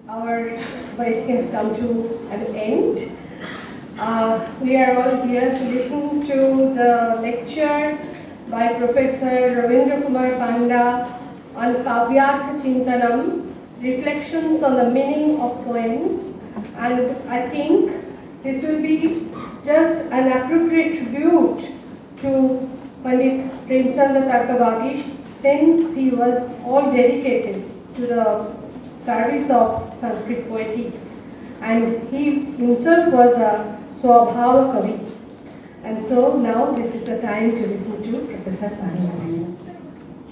our meeting has come to an end. We are all here to listen to the lecture by Professor Ravindra Kumar Panda on Kavyartha Chintanam, Reflections on the Meaning of Poems. And I think this will be just an appropriate tribute to Pandit Premchandra Tarkavadi, since he was all dedicated to the service of Sanskrit poetics, and he himself was a Swabhava Kavi. And so now this is the time to listen to Professor Panda.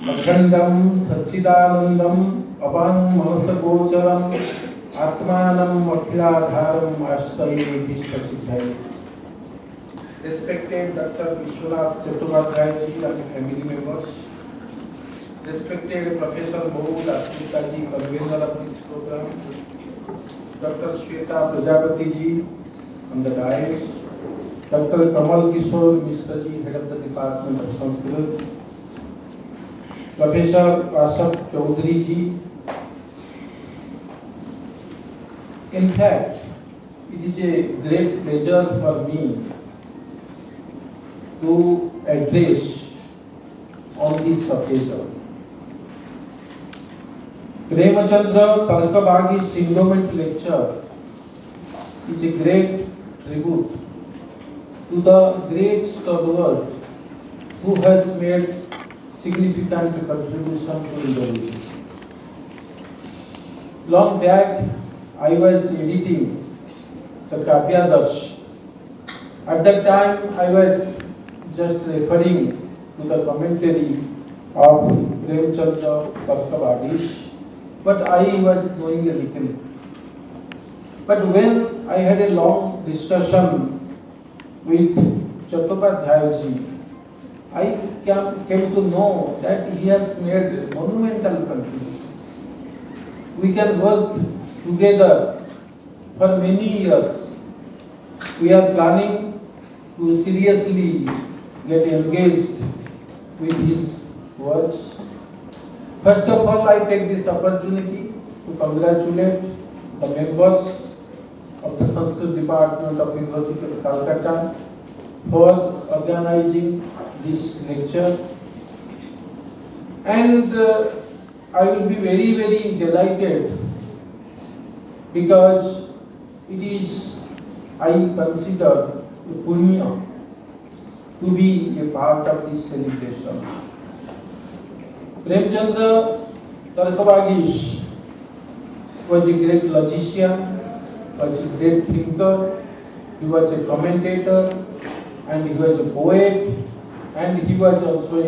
Akhandam Satchidanandam Abang Manasagocharam Atmanam Akhiladharam Ashtaye Dishkasiddhai. Respected Dr. Vishwanath Chattopadhyay ji and family members, respected Professor Bahul Asmita ji, convener of this program, Dr. Shweta Prajapati ji on the dais, Dr. Kamal Kishore Mishra ji, head of the Department of Sanskrit, Professor Ashok Chaudhary ji. In fact, it is a great pleasure for me to address on this occasion. Premchandra Tarkavadi's endowment lecture is a great tribute to the great stalwart who has made significant contribution to Indonesia. Long back, I was editing the Kavyadarsh. At that time, I was just referring to the commentary of Premchandra Tarkavadi, but I was knowing a little. But when I had a long discussion with Chattopadhyay ji, I came to know that he has made monumental contributions. We can work together for many years. We are planning to seriously get engaged with his works. First of all, I take this opportunity to congratulate the members of the Sanskrit Department of University of Calcutta for organizing this lecture. And I will be very, very delighted because it is, I consider, a punya to be a part of this celebration. Premchandra Tarkavadi was a great logician, was a great thinker, he was a commentator, and he was a poet, and he was also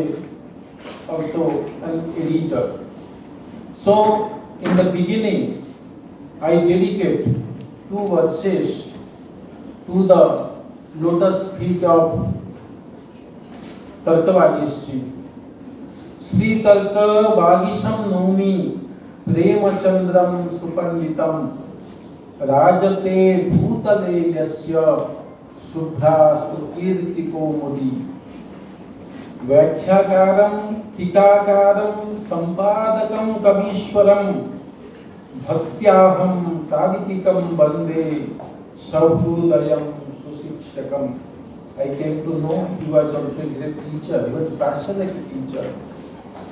an editor. So, in the beginning, I dedicate 2 verses to the lotus feet of Tarkavadi. Sri Tarkavadisham Nomi Premchandram Supanditam Rajate Bhutale Yasya Subhra Sukirtiko Modi Vyakhyakaram Tikakaram Sampadakam Kavishwaram Bhaktyaham Taditikam Bande Saudayam Susikshakam. I came to know he was also a great teacher, he was a passionate teacher,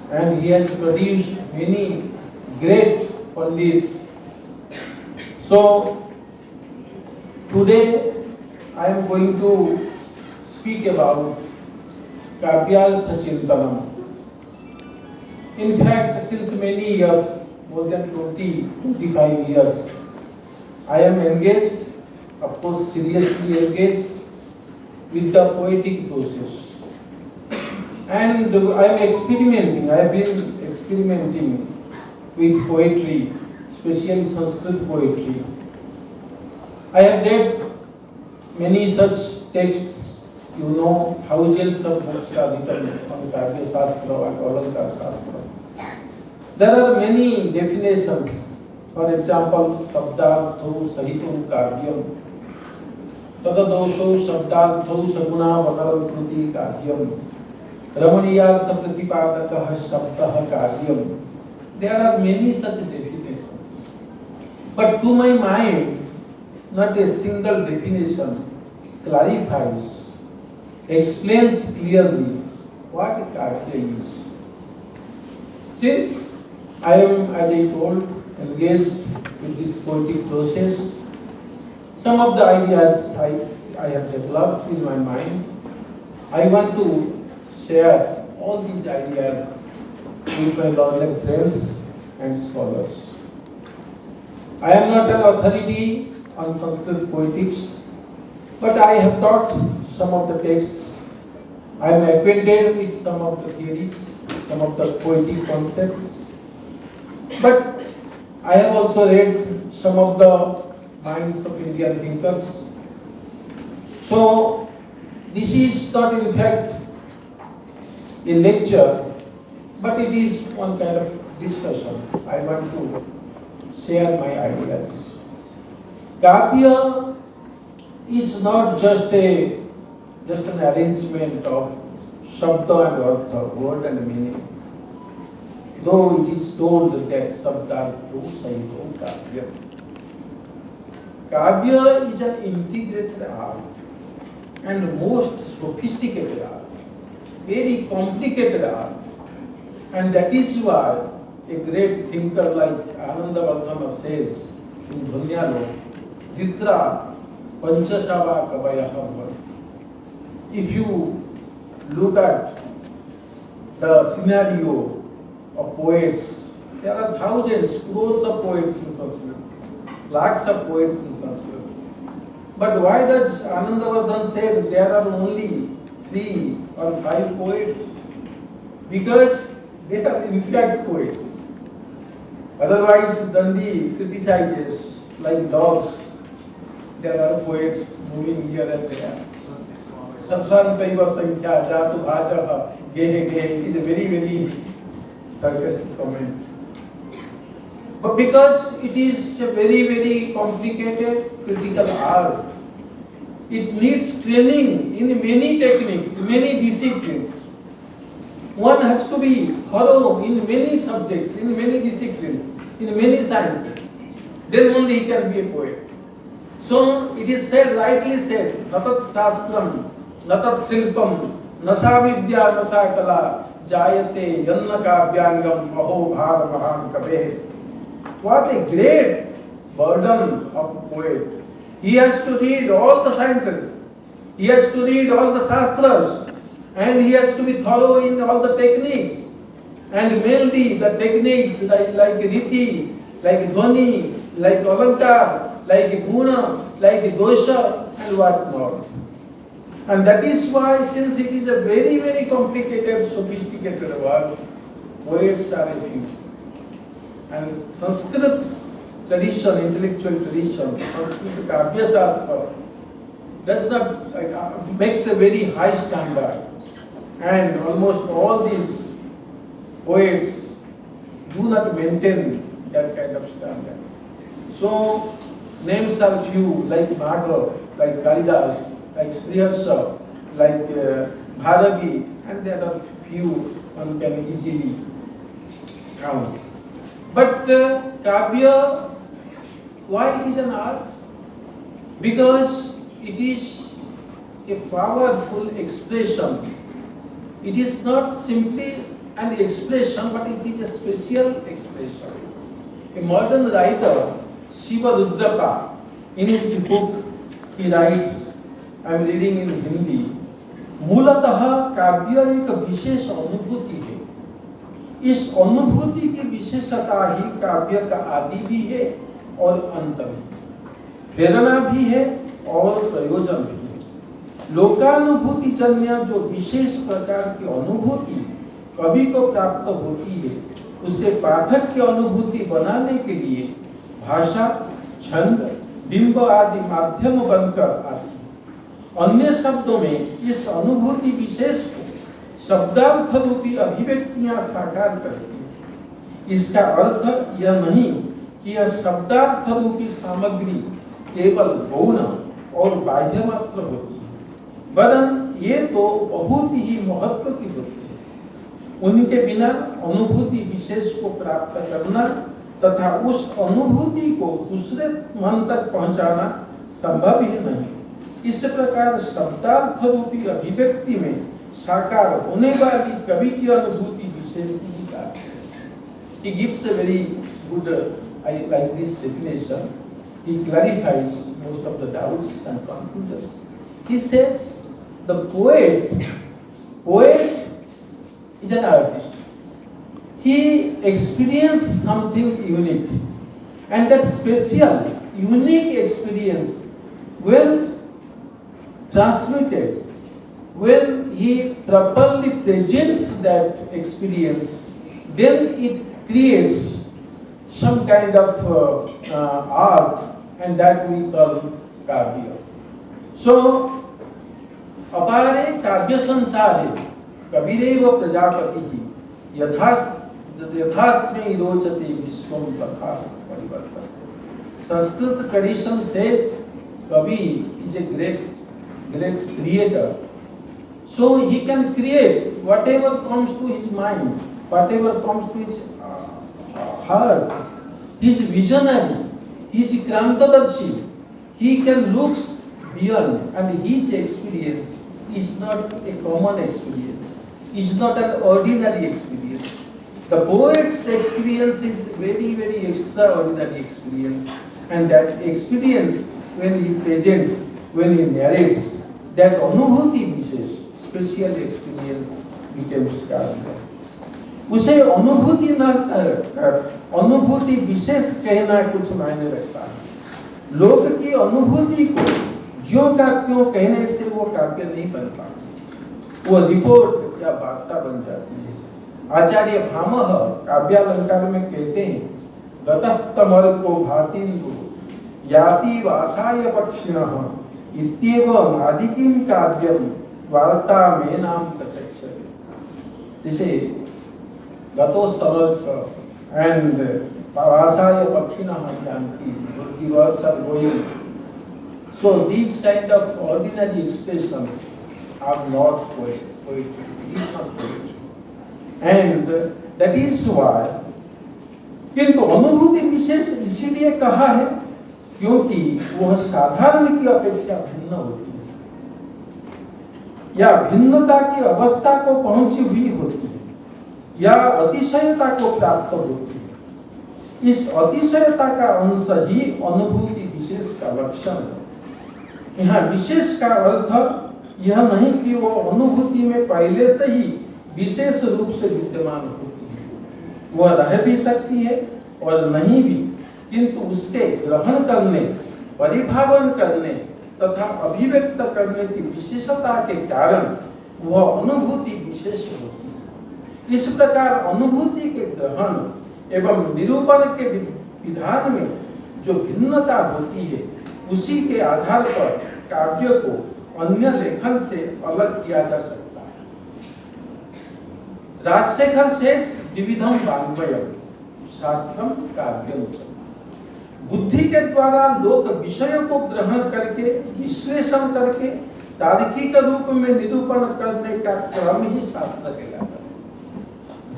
and he has produced many great pandits. So, today I am going to speak about Kavyartha Chintanam. In fact, since many years, more than 25 years, I am engaged, of course seriously engaged, with the poetic process. And I am experimenting, I have been experimenting with poetry, especially Sanskrit poetry. I have read many such texts, you know, thousands of books are written on Kavya Shastra and Alankar Shastra. There are many definitions, for example, Sabdartho Sahitum Kavyam, Tadadosho Sabdartho Saguna Vagalam Kruti Kavyam, Ramaniyartha Pratipadakaha Sabdaha Kavyam. There are many such definitions. But to my mind, not a single definition clarifies, explains clearly what Kavya is. Since I am, as I told, engaged with this poetic process, some of the ideas I have developed in my mind, I want to share all these ideas with my learned friends and scholars. I am not an authority on Sanskrit poetics, but I have taught some of the texts. I am acquainted with some of the theories, some of the poetic concepts. But I have also read some of the minds of Indian thinkers. So this is not in fact a lecture, but it is one kind of discussion. I want to share my ideas. Kavya is not just an arrangement of shabda and artha, word and meaning. Though it is told that sabdartho sahito kavya. Kavya is an integrated art and most sophisticated art, very complicated art, and that is why a great thinker like Anandavardhana says in Dhunyalo, Ditra Panchashava Kavayah. If you look at the scenario of poets, there are thousands, crores of poets in Sanskrit, lakhs of poets in Sanskrit. But why does Anandavardhan say that there are only 3 or 5 poets? Because they are in fact poets. Otherwise, Dandi criticizes like dogs. There are poets moving here and there. Samsantaiva sankhya jatu bhajaha gehe gehe is a very, very sarcastic comment. But because it is a very, very complicated critical art, it needs training in many techniques, many disciplines. One has to be thorough in many subjects, in many disciplines, in many sciences. Then only he can be a poet. So it is said, rightly said, natat shastram, natat silpam, nasa vidya, nasa kala, jayate yanna kavyangam maho bhar mahan kabeh. What a great burden of a poet. He has to read all the sciences. He has to read all the shastras. And he has to be thorough in all the techniques. And mainly the techniques like riti, like dhvani, like alankar, like guna, like dosha, and what not. And that is why, since it is a very, very complicated, sophisticated work, poets are a few. And Sanskrit tradition, intellectual tradition, Sanskrit Kavya Shastra, does not makes a very high standard. And almost all these poets do not maintain that kind of standard. So names are few, like Madhav, like Kalidas, like Sriharsha, like Bharavi, and there are few one can easily count. But Kavya, why it is an art? Because it is a powerful expression. It is not simply an expression, but it is a special expression. A modern writer, Shiva Rudraka, in his book, he writes, I am reading in Hindi, मूलतः काव्य एक विशेष अनुभूति है. इस अनुभूति की विशेषता ही काव्य का आदि भी है और अंत भी, प्रेरणा भी है और प्रयोजन भी है. लोकानुभूति जन्य जो विशेष प्रकार की अनुभूति कवि को प्राप्त होती है, उसे पाठक की अनुभूति बनाने के लिए भाषा, छंद, बिंब आदि माध्यम बनकर आती है. अन्य शब्दों में इस अनुभूति विशेष को शब्दार्थ रूपी अभिव्यक्तियां साकार करती हैं. इसका अर्थ यह नहीं कि यह शब्दार्थ रूपी सामग्री केवल गौण और बाह्य मात्र होती है, वरन ये तो बहुत ही महत्व की होती है. उनके बिना अनुभूति विशेष को प्राप्त करना तथा उस अनुभूति को दूसरे मन तक पहुंचाना संभव ही नहीं। इस प्रकार शब्दार्थ रूपी अभिव्यक्ति में साकार होने वाली कवि की अनुभूति विशेष ही काव्य है। He gives a very good, I like this definition. He clarifies most of the doubts and confusions. He says the poet is an artist. He experienced something unique, and that special, unique experience, when transmitted, when he properly presents that experience, then it creates some kind of art, and that we call kavya. So, अपारे काव्य संसारे कविरेव प्रजापति यथास्मै रोचते विश्वम तथा परिवर्तन. Sanskrit tradition says Kavi is a great creator. So he can create whatever comes to his mind, whatever comes to his heart. He is visionary, he is Krantadarshi. He can look beyond, and his experience is not a common experience, is not an ordinary experience. The poet's experience is very, very extraordinary experience, and that experience, when he presents, when he narrates, that अनुभूति विशेष, special experience becomes काव्य. उसे अनुभूति न अनुभूति विशेष कहना कुछ मायने रखता है. लोक की अनुभूति को ज्यों का त्यों कहने से वो काव्य नहीं बनता, वो रिपोर्ट या वार्ता बन जाती है. आचार्य भामह काव्यालंकार में कहते हैं, गतस्तमल को भातीन्द्रो याति वासाय पक्षिणः इत्येव आदिकिं काव्यम वार्ता में नाम प्रचक्षते. जैसे गतोस्तमल and वासाय पक्षिणः जानति, the words are going. So these kind of ordinary expressions are not poetry. It is not poetry. And that is why, किंतु अनुभूति विशेष इसीलिए कहा है क्योंकि वह साधारण की अपेक्षा भिन्न होती है, या भिन्नता की अवस्था को पहुंची हुई होती है, या अतिशयता को प्राप्त होती है. इस अतिशयता का अंश ही अनुभूति विशेष का लक्षण है. यहाँ विशेष का अर्थ यह नहीं कि वो अनुभूति में पहले से ही विशेष रूप से विद्यमान होती है, वह रह भी सकती है और नहीं भी, किंतु उसके ग्रहण करने, परिभावन करने तथा अभिव्यक्त करने की विशेषता के कारण वह अनुभूति विशेष होती है. इस प्रकार अनुभूति के ग्रहण एवं निरूपण के विधान में जो भिन्नता होती है, उसी के आधार पर काव्य को अन्य लेखन से अलग किया जा सकता है. राजशेखर शेष विविधम वाङ्मयम् शास्त्रम काव्यम च. बुद्धि के द्वारा लोक विषयों को ग्रहण करके, विश्लेषण करके तार्किक रूप में निरूपण करने का क्रम ही शास्त्र कहलाता है.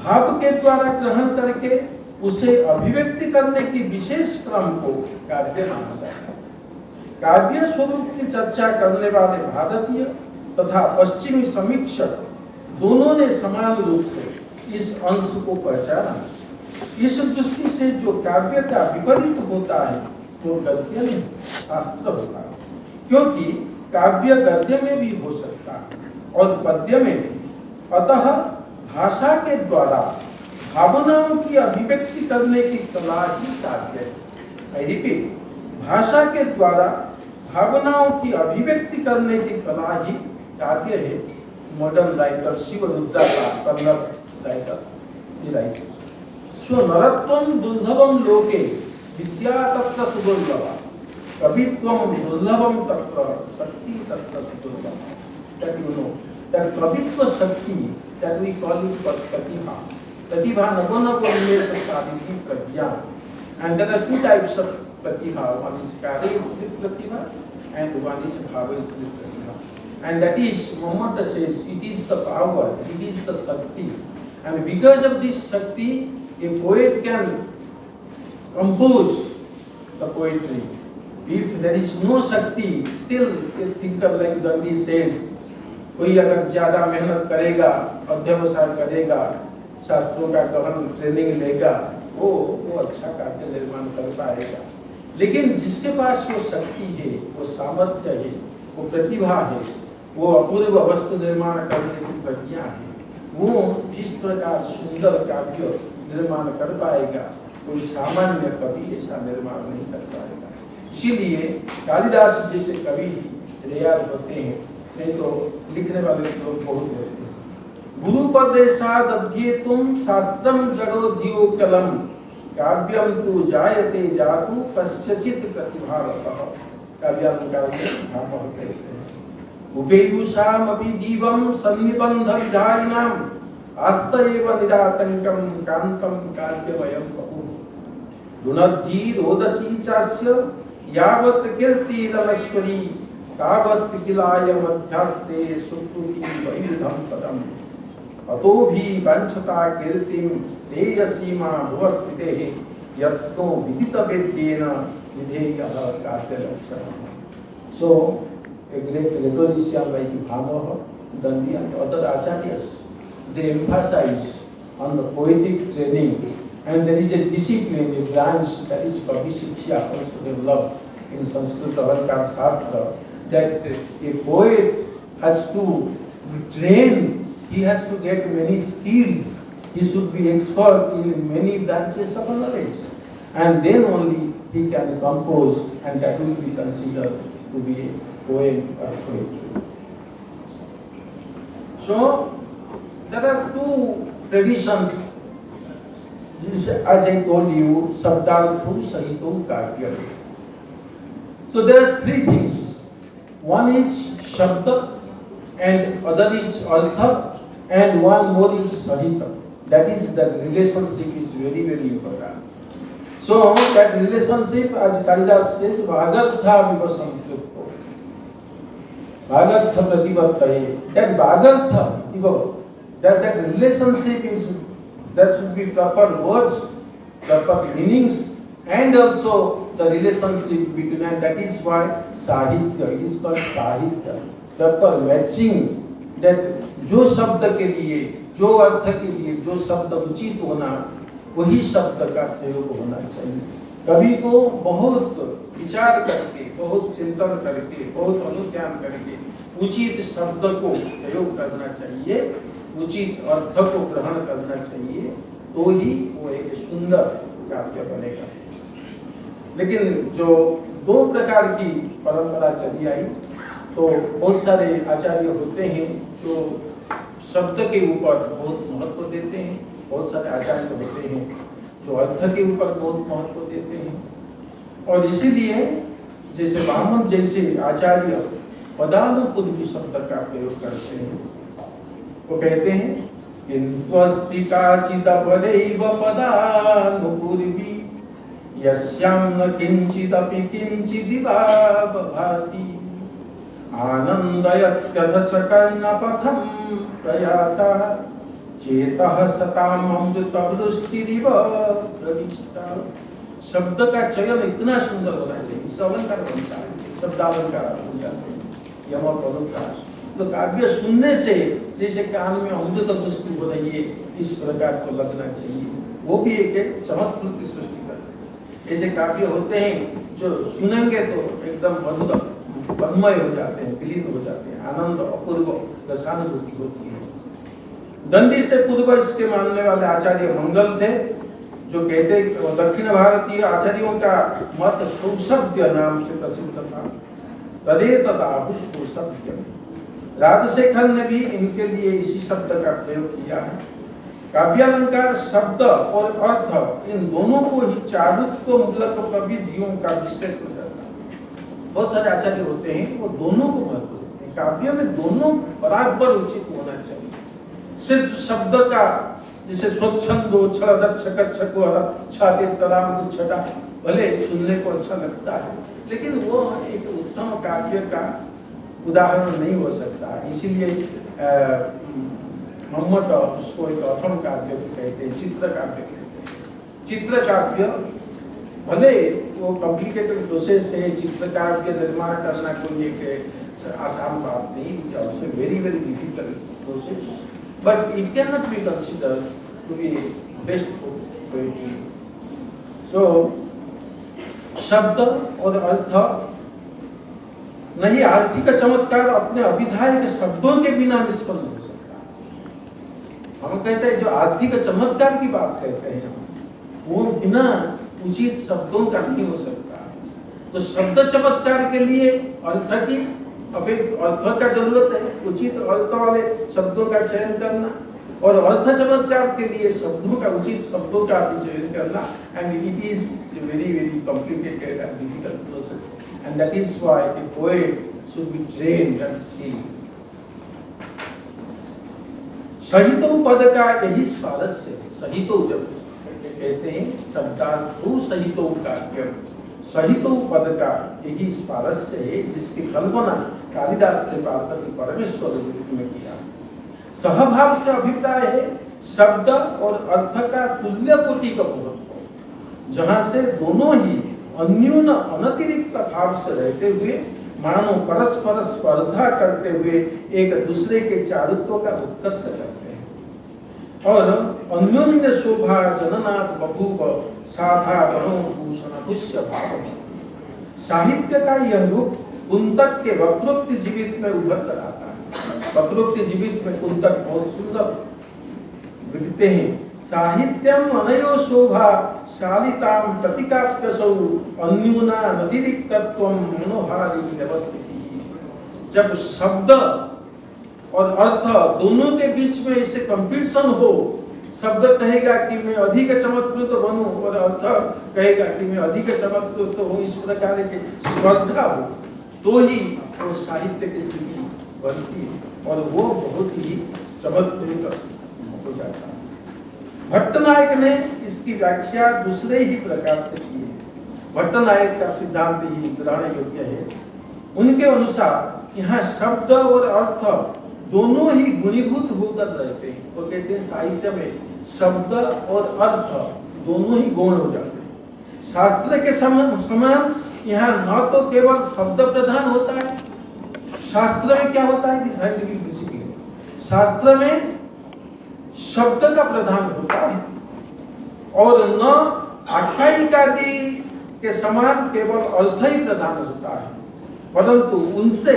भाव के द्वारा ग्रहण करके उसे अभिव्यक्ति करने की विशेष क्रम को काव्य माना जाता है. काव्य स्वरूप की चर्चा करने वाले भारतीय तथा पश्चिमी समीक्षक दोनों ने समान रूप से इस अंश को पहचाना. इस दृष्टि से जो काव्य का विपरीत होता है वो गद्य में शास्त्र होता है, क्योंकि काव्य गद्य में भी हो सकता है और पद्य में भी. अतः भाषा के द्वारा भावनाओं की अभिव्यक्ति करने की कला ही काव्य है. आई रिपीट, भाषा के द्वारा भावनाओं की अभिव्यक्ति करने की कला ही काव्य है. मॉडर्न राइटर शिव रुद्रा का कन्नड़ राइटर ही राइट्स, सो नरत्वम दुर्लभम लोके विद्या तत्र सुदुर्लभा कवित्वम दुर्लभम तत्र शक्ति तत्र सुदुर्लभा. That you know, that कवित्व शक्ति, that we call it प्रतिभा. प्रतिभा नवोन्मेष साधिकी प्रज्ञा. And there are two types of pratibha. One is karya pratibha and one is bhava pratibha. And that is, Muhammad says, it is the power, it is the shakti. And because of this shakti, a poet can compose the poetry. If there is no Shakti, still a thinker like Dandi says, कोई अगर ज्यादा मेहनत करेगा, अध्यवसाय करेगा, शास्त्रों का गहन training लेगा, वो अच्छा काव्य निर्माण कर पाएगा। लेकिन जिसके पास वो शक्ति है, वो सामर्थ्य है, वो प्रतिभा है, वो अपूर्व वस्तु निर्माण करने की प्रज्ञा है, वो जिस प्रकार सुंदर काव्य निर्माण कर पाएगा, कोई सामान्य कवि ऐसा निर्माण नहीं कर पाएगा। इसीलिए कालिदास जैसे कवि रेयर होते हैं, नहीं तो लिखने वाले लोग बहुत होते हैं। गुरुपदेशाद अध्येतुम शास्त्रम जड़ो धियो कलम काव्यम तु जायते जातु कस्यचित् प्रतिभावतः। काव्यालंकार में भाव कहते हैं। उपेयुषामपि दीवम सन्निबंध विधायिनाम आस्तएव निरातंकम कांतम काव्यमयं बहु। रुणद्धि रोदसी चास्य यावत् कीर्तिरमश्वरी तावत् किलाय मध्यास्ते सुकृति वैविधं पदम्। अतो भी वंशता कीर्तिं तेय सीमा भुवस्थितेः यत्नो विदित वेद्येन विधेयः काव्यलक्षणः। So a great rhetorician like Bhamava, Dandi and other acharyas, they emphasize on the poetic training, and there is a discipline, a branch that is Kavi Shiksha also developed in Sanskrit Alankar Shastra, that a poet has to be trained, he has to get many skills, he should be expert in many branches of knowledge, and then only he can compose, and that will be considered to be a poem or poetry. So, there are two traditions, as I told you, Sabdarthu Sahitu Kavya. So there are three things. One is Shabda, and other is Artha, and one more is Sahita. That is, the relationship is very, very important. So that relationship, as Kalidas says, Bhagartha Vivasamplupto. Bhagartha Prativattaye. That Bhagartha, that relationship is, that should be proper words, proper meanings, and also the relationship between, and that is why Sahitya, it is called Sahitya. Proper matching, that जो शब्द के लिए, जो अर्थ के लिए जो शब्द उचित होना, वही शब्द का प्रयोग होना चाहिए। कवि को बहुत विचार करके, बहुत चिंतन करके, बहुत अनुध्यान करके उचित शब्द को प्रयोग करना चाहिए, उचित अर्थ को ग्रहण करना चाहिए, तो ही वो एक सुंदर काव्य बनेगा। लेकिन जो दो प्रकार की परंपरा चली आई, तो बहुत सारे आचार्य होते हैं जो शब्द के ऊपर बहुत महत्व देते हैं, बहुत सारे आचार्य होते हैं जो अर्थ के ऊपर बहुत महत्व देते हैं। और इसीलिए जैसे वामन जैसे आचार्य पदानुपूर्वी शब्द का प्रयोग करते हैं। वो कहते हैं किंत्वस्तिकाचिदपदैव पदानुपूर्वी यस्यां न किंचिदपि किंचिदिवा भाति आनंदयत्यथ सकर्णपथं प्रयाता चेतः सताम अमृतवृष्टिरिव प्रविष्टा। शब्द का चयन इतना सुंदर होना चाहिए, इससे अलंकार बनता है, शब्दालंकार बनते हैं, यम और पदोत्प्रास। तो काव्य सुनने से जैसे कान में अमृत वृष्टि हो रही है, इस प्रकार को लगना चाहिए। वो भी एक चमत्कृति सृष्टि करते हैं। ऐसे काव्य होते हैं जो सुनेंगे तो एकदम मधुर तन्मय हो जाते हैं, विलीन हो जाते हैं, आनंद अपूर्व रसानुभूति होती है। दंडी से पूर्व इसके मानने वाले आचार्य मंगल थे, जो कहते दक्षिण भारतीय आचार्यों का मत सौशब्द नाम से प्रसिद्ध था। तदेतदाहु सौशब्द। राजशेखर ने भी इनके लिए इसी शब्द का प्रयोग किया है। काव्यालंकार शब्द और अर्थ इन दोनों को ही चारुत्व मूलक प्रविधियों का विश्लेषण करता है। बहुत सारे आचार्य होते हैं वो दोनों को महत्व देते हैं। काव्य में दोनों बराबर उचित होना चाहिए। सिर्फ शब्द का जैसे स्वच्छंदो छड़दक्षकच्छको छाते तराम छटा भले सुनने को अच्छा लगता है, लेकिन वो एक उत्तम काव्य का उदाहरण नहीं हो सकता। इसीलिए मम्मट उसको एक अथम काव्य भी कहते हैं, चित्र काव्य कहते हैं। चित्र काव्य भले वो कॉम्प्लिकेटेड प्रोसेस है, चित्रकार के निर्माण करना कोई एक आसान बात नहीं, it's also very very difficult process, but it can not be considered to be best poetry. So शब्द और अर्थ नहीं, आर्थिक चमत्कार अपने अभिधायक शब्दों के बिना निष्पन्न हो सकता। हम कहते हैं जो आर्थिक चमत्कार की बात कहते हैं वो बिना उचित शब्दों का नहीं हो सकता। तो शब्द चमत्कार के लिए अर्थ की अर्थ का जरूरत है, उचित अर्थ वाले शब्दों का चयन करना, और अर्थ चमत्कार के लिए शब्दों का उचित शब्दों का चयन करना, and it is very very complicated and difficult process, and that is why a poet should be trained and skilled. सहितो पद का यही स्वारस्य है। सहितो जब कहते हैं शब्दार्थ सहितो काव्य, सहितो पद का यही स्वारस्य है जिसकी कल्पना कालिदास ने पार्वती परमेश्वर में किया। सहभाव से अभिप्राय है शब्द और अर्थ का तुल्य कोटि का महत्व, जहां से दोनों ही अन्यून अनतिरिक्त भाव से रहते हुए मानो परस्पर स्पर्धा करते हुए एक दूसरे के चारुत्व का उत्कर्ष करते हैं। और अन्योन्य शोभा जननाथ बभूव साधारणो भूषण भुष्य भाव। साहित्य का यह रूप कुंतक के वक्रोक्ति जीवित में उभर कर आता है। वक्रोक्ति जीवित में कुंतक बहुत सुंदर लिखते हैं, साहित्यम अनयो शोभा शालिताम प्रतिकाप्यसौ अन्यूना नतिरिक्तत्वम मनोहारी व्यवस्थिति। जब शब्द और अर्थ दोनों के बीच में ऐसे कंपटीशन हो, शब्द कहेगा कि मैं अधिक चमत्कृत बनूं और अर्थ कहेगा कि मैं अधिक चमत्कृत हूं, इस प्रकार की स्पर्धा हो तो ही वो साहित्य की स्थिति बनती है और वो बहुत ही चमत्कृत हो जाता है। भट्टनायक ने इसकी व्याख्या दूसरे ही प्रकार से की है। भट्टनायक का सिद्धांत ही ग्रहण योग्य है। उनके अनुसार यहाँ शब्द और अर्थ दोनों ही गुणीभूत होकर रहते हैं। वो कहते हैं साहित्य में शब्द और अर्थ दोनों ही गौण हो जाते हैं। शास्त्र के समान यहाँ न तो केवल शब्द प्रधान होता है, शास्त्र में क्या होता है कि साइंटिफिक डिसिप्लिन, शास्त्र में शब्द का प्रधान होता है और न आख्यायिकादि के समान केवल अर्थ ही प्रधान होता है, परंतु उनसे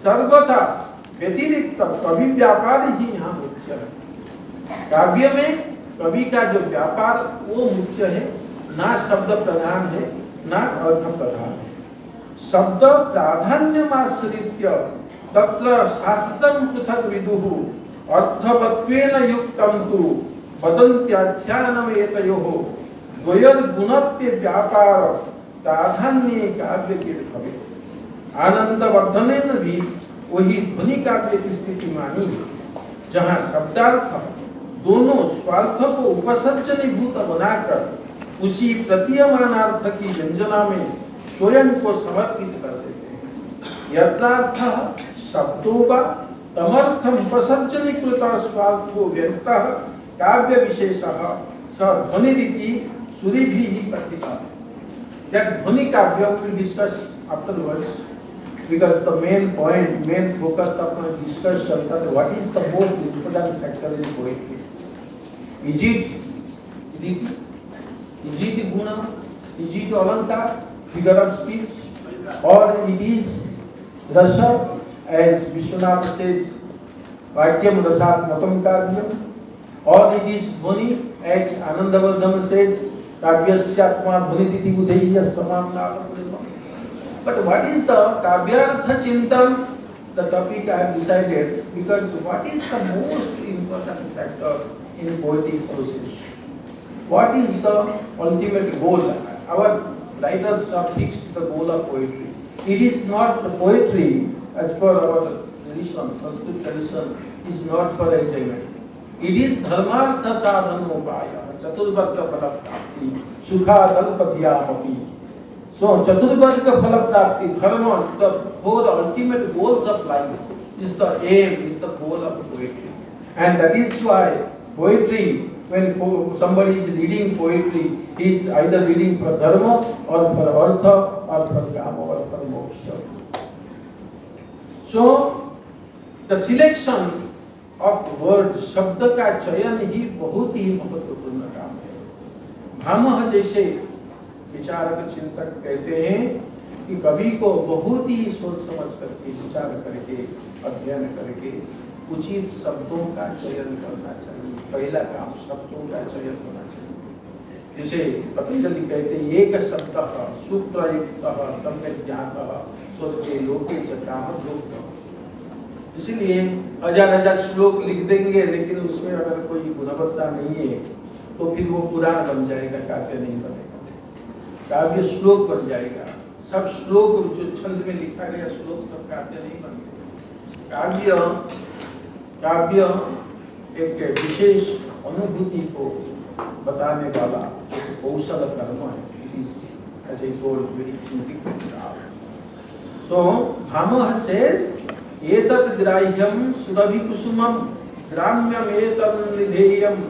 सर्वथा व्यतिरिक्त कवि व्यापार ही यहाँ मुख्य है। काव्य में कवि का जो व्यापार वो मुख्य है, ना शब्द प्रधान है ना अर्थ प्रधान है। शब्द प्राधान्यमाश्रित्य तत्र शास्त्रं पृथक् विदुः अर्थवत्वेन युक्तं तु वदन्त्याख्यानमेतयोः द्वयोर्गुणत्वे व्यापार प्राधान्ये काव्य के भवेत्। आनंदवर्धनेन भी वही ध्वनि काव्य की स्थिति मानी है, जहाँ शब्दार्थ दोनों स्वार्थ को उपसर्जनीभूत बनाकर उसी प्रतीयमानार्थ की व्यंजना में स्वयं को समर्पित कर देते हैं। यत्रार्थ शब्दो वा तमर्थम उपसर्जनीकृत स्वार्थो व्यक्तः काव्य विशेषः स ध्वनिरिति सुरिभिः प्रतिपादितः। That ध्वनि काव्य will discuss afterwards, because the main point, main focus of my discussion that what is the most important factor in poetry? Is it riti? Is it guna? Is it alankar, figure of speech? Or it is rasa, as Vishwanath says, vakyam rasatmakam kavyam? Or it is dhvani, as Anandavardhana says, kavyasya dhvaniditi budheyya samam nāma. But what is the kavyartha chintan? The topic I have decided, because what is the most important factor in poetic process? What is the ultimate goal? Our writers have fixed the goal of poetry. It is not the poetry, as per our tradition, Sanskrit tradition, is not for enjoyment. It is dharmartha sadhanopaya, chaturvarga phalapti, sukha dalpadhyamapi. So, chaturvarga phalapti, dharma, the four ultimate goals of life, is the aim, is the goal of poetry. And that is why poetry when somebody is reading poetry, he is either reading for dharma or for artha or for kama or for moksha. So the selection of word, शब्द का चयन ही बहुत ही महत्वपूर्ण काम है। भामह जैसे विचारक चिंतक कहते हैं कि कवि को बहुत ही सोच समझ करके विचार करके अध्ययन करके उचित शब्दों का चयन करना चाहिए। पहला काम शब्दों का चयन होना चाहिए। जैसे पतंजलि कहते हैं एक शब्द सूत्र युक्त सम्यक ज्ञातः स्वर्गे लोके च कामधुक्। इसलिए हजार हजार श्लोक लिख देंगे लेकिन उसमें अगर कोई गुणवत्ता नहीं है तो फिर वो पुराण बन जाएगा, काव्य नहीं बनेगा। काव्य श्लोक बन जाएगा। सब श्लोक जो छंद में लिखा गया श्लोक सब काव्य नहीं बनेगा। काव्य एक विशेष अनुभूति को बताने वाला एक कौशल कर्म है। It is, as I told, very intricate art. So Bhamah says, एतत् ग्राह्यं सुरभि कुसुमं ग्राम्यं एतत् निधेयं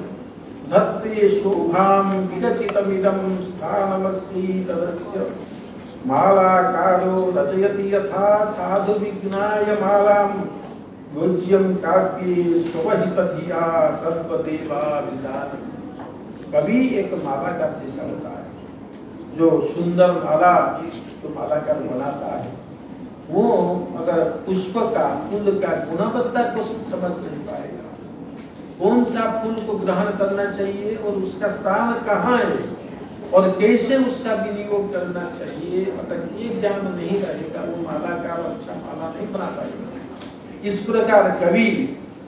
धत्ते शोभां विरचितमिदं स्थानमस्ति तदस्य मालाकारो रचयति यथा साधु विज्ञाय मालां योज्यं काव्ये स्वहितधिया तद्वदेवा विधान। कवि एक मालाकार जैसा होता है। जो सुंदर माला जो मालाकार बनाता है वो अगर पुष्प का फूल का गुणवत्ता को समझ नहीं पाएगा, कौन सा फूल को ग्रहण करना चाहिए और उसका स्थान कहाँ है और कैसे उसका विनियोग करना चाहिए, अगर ये ज्ञान नहीं रहेगा वो मालाकार अच्छा माला नहीं बना पाएगा। इस प्रकार कवि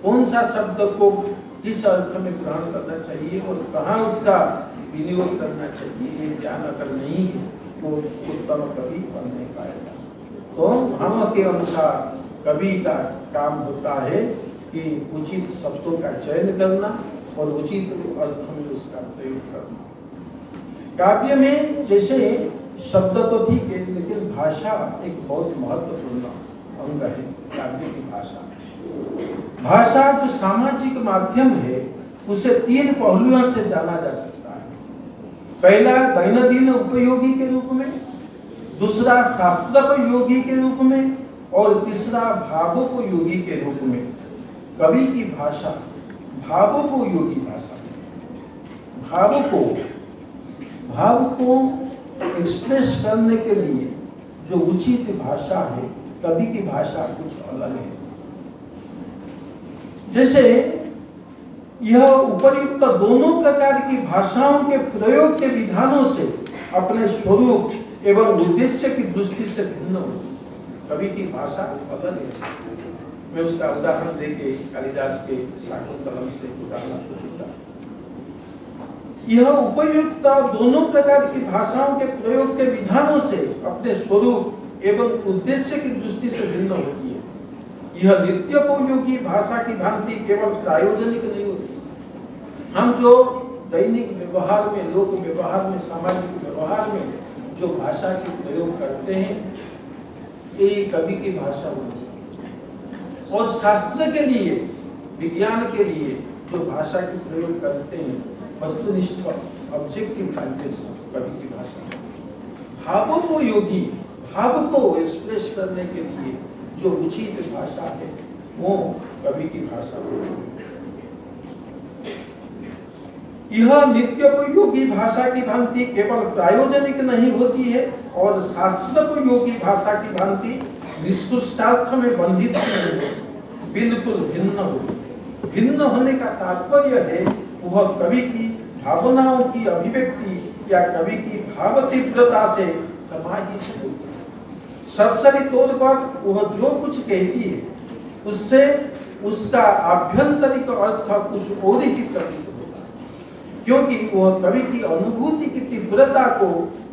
कौन सा शब्द को किस अर्थ में ग्रहण करना चाहिए और कहाँ उसका विनियोग करना चाहिए, ये ज्ञान अगर नहीं है तो उत्तम कवि बन नहीं पाएगा। तो भामह के अनुसार कवि का काम होता है कि उचित शब्दों का चयन करना और उचित अर्थ में उसका प्रयोग करना। काव्य में जैसे शब्द तो ठीक है लेकिन भाषा एक बहुत महत्वपूर्ण अंग है। काव्य की भाषा जो सामाजिक माध्यम है उसे तीन पहलुओं से जाना जा सकता है। पहला दैनंदिन उपयोगी के रूप में, दूसरा शास्त्रोपयोगी के रूप में और तीसरा भावोपयोगी के रूप में। कवि की भाषा भावोपयोगी भाषा, भाव को एक्सप्रेस करने के लिए जो उचित भाषा है, कवि की भाषा कुछ अलग है। जैसे यह उपर्युक्त दोनों प्रकार की भाषाओं के प्रयोग के विधानों से अपने स्वरूप एवं उद्देश्य की दृष्टि से भिन्न होती है। कवि की भाषा अलग है। मैं उसका उदाहरण देके कालिदास के शाकुंतलम से उदाहरण सोचूंगा। यह उपर्युक्त दोनों प्रकार की भाषाओं के प्रयोग के विधानों से अपने स्वरूप एवं उद्देश्य की दृष्टि से भिन्न होती है। यह नित्योपयोगी भाषा की भांति केवल प्रायोजनिक नहीं होती। हम जो दैनिक व्यवहार में, लोक व्यवहार में, सामाजिक व्यवहार में जो भाषा के प्रयोग करते हैं ये कवि की भाषा होती है। और शास्त्र के लिए, विज्ञान के लिए जो भाषा के प्रयोग करते हैं वस्तुनिष्ठ ऑब्जेक्टिव लैंग्वेज कवि की भाषा। भावोपयोगी, भाव को एक्सप्रेस करने के लिए जो उचित भाषा है वो कवि की भाषा है। यह नित्योपयोगी भाषा की भांति केवल प्रायोजनिक नहीं होती है और शास्त्रोपयोगी भाषा की भांति निष्कृष्टार्थ में बंधित नहीं होती, बिल्कुल भिन्न होती है। भिन्न होने का तात्पर्य है वह कवि की भावनाओं की अभिव्यक्ति या कवि की भाव तीव्रता से समाहित होती है। सरसरी तौर पर वह जो कुछ कहती है उससे उसका आभ्यंतरिक अर्थ कुछ और ही प्रतीत होता है, क्योंकि वह कवि की अनुभूति की तीव्रता को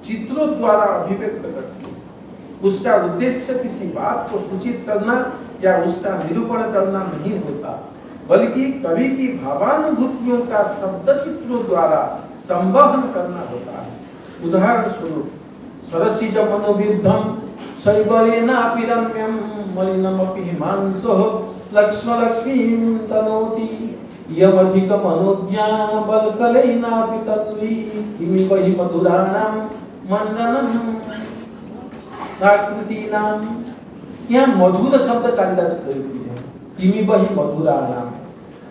चित्रों द्वारा अभिव्यक्त करती है। उसका उद्देश्य किसी बात को सूचित करना या उसका निरूपण करना नहीं होता, बल्कि कवि की भावानुभूतियों का शब्द चित्रों द्वारा संवहन करना होता है। उदाहरण स्वरूप सरसिज मनोविद्धम शैबलेनापि रम्यं मलिनमपि हिमांशुः लक्ष्मीं तनोति यमधिकम अनुज्ञा बलकलैनापि तन्वी इमि वहि मधुराणाम मंडनम आकृतीनाम। यहाँ मधुर शब्द कालिदास प्रयोग किया है, इमि वहि मधुराणाम।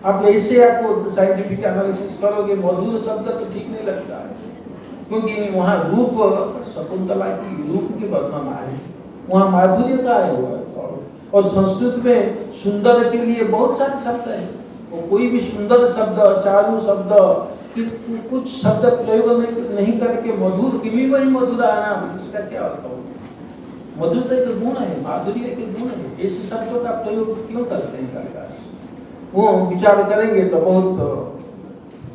आप ऐसे आपको साइंटिफिक एनालिसिस करोगे, मधुर शब्द तो ठीक नहीं लगता है, क्योंकि वहाँ रूप शकुंतला की रूप की वर्णना है, वहाँ माधुर्य का है हुआ। और संस्कृत में सुंदर के लिए बहुत सारे शब्द हैं, और कोई भी सुंदर शब्द, चारु शब्द, कुछ शब्द प्रयोग नहीं करके मधुर, किमी वही मधुराणाम, इसका क्या अर्थ हो? मधुरता एक गुण है, माधुर्य एक गुण है, ऐसे शब्दों का प्रयोग क्यों करते हैं कालिदास? वो विचार करेंगे तो बहुत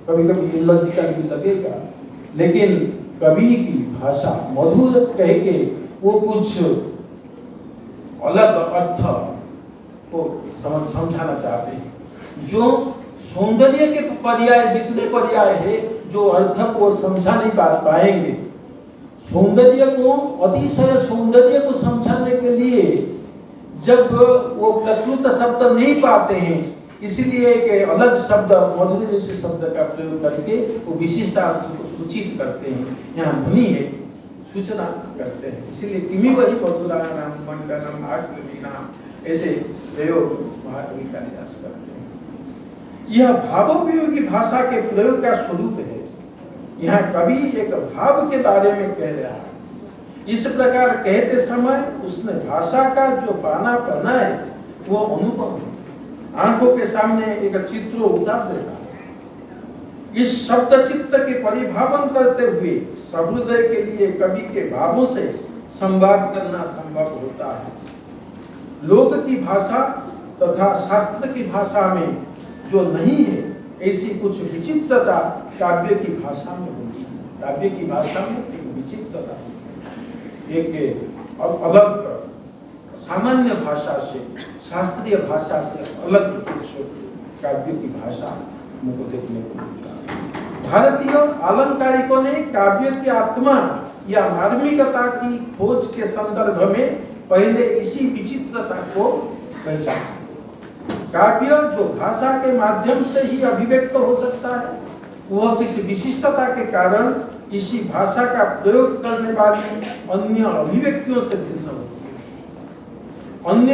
कभी कभी इलॉजिकल भी लगेगा, लेकिन कवि की भाषा मधुर कह के वो कुछ अलग अर्थ को समझाना चाहते हैं। जो सौंदर्य के पर्याय, जितने पर्याय है, जो अर्थ को समझा नहीं पाएंगे, सौंदर्य को, अतिशय सौंदर्य को समझाने के लिए जब वो प्रकृत शब्द नहीं पाते हैं, इसलिए एक अलग शब्द, मधुर जैसे शब्द का प्रयोग करके वो विशिष्ट अर्थ को सूचित करते हैं। यहाँ ध्वनि है, सूचना करते हैं, इसलिए किमी वही मधुराणाम मंडनम आकृतीनाम, ऐसे प्रयोग महाकवि कालिदास करते हैं। यह भावोपयोगी भाषा के प्रयोग का स्वरूप है। यहाँ कवि एक भाव के बारे में कह रहा है। इस प्रकार कहते समय उसने भाषा का जो पानापन है वो अनुपम है, आंखों के सामने एक चित्र उतार देता है। इस शब्द चित्र के परिभावन करते हुए सहृदय के लिए कवि के भावों से संवाद करना संभव होता है। लोक की भाषा तथा शास्त्र की भाषा में जो नहीं है, ऐसी कुछ विचित्रता काव्य की भाषा में होती है। काव्य की भाषा में एक विचित्रता, एक अलग सामान्य भाषा से, शास्त्रीय भाषा से अलग कुछ काव्य की भाषा हमको देखने को मिलता है। भारतीय आलंकारिकों ने काव्य की आत्मा या मार्मिकता की खोज के संदर्भ में पहले इसी विचित्रता को पहचाना। काव्य जो भाषा के माध्यम से ही अभिव्यक्त हो सकता है, वह किसी विशिष्टता के कारण इसी भाषा का प्रयोग करने वाली अन्य अभिव्यक्तियों से भिन्न होती है। अन्य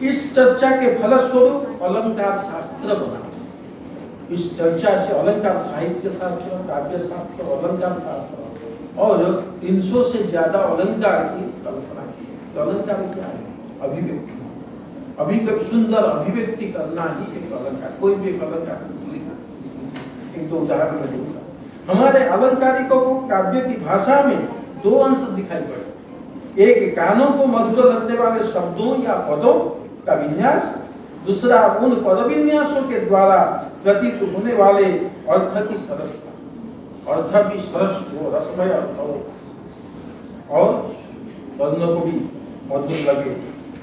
इस चर्चा के फलस्वरूप अलंकार शास्त्र बना। इस चर्चा से अलंकार साहित्य शास्त्र, काव्य शास्त्र, अलंकार शास्त्र और 300 से ज्यादा अलंकार की कल्पना की। तो अलंकार क्या है? अभिव्यक्ति। अभिव्यक्ति, सुंदर अभिव्यक्ति करना ही एक अलंकार। कोई भी एक अलंकार एक दो उदाहरण में दूंगा। हमारे अलंकारिकों को काव्य की भाषा में दो अंश दिखाई पड़े। एक कानों को मधुर लगने वाले शब्दों या पदों का विन्यास, दूसरा उन पद विन्यासों के द्वारा प्रतीत होने वाले अर्थ की सरसता। अर्थ भी सरस हो, रसमय अर्थ हो और वर्णों को भी मधुर लगे।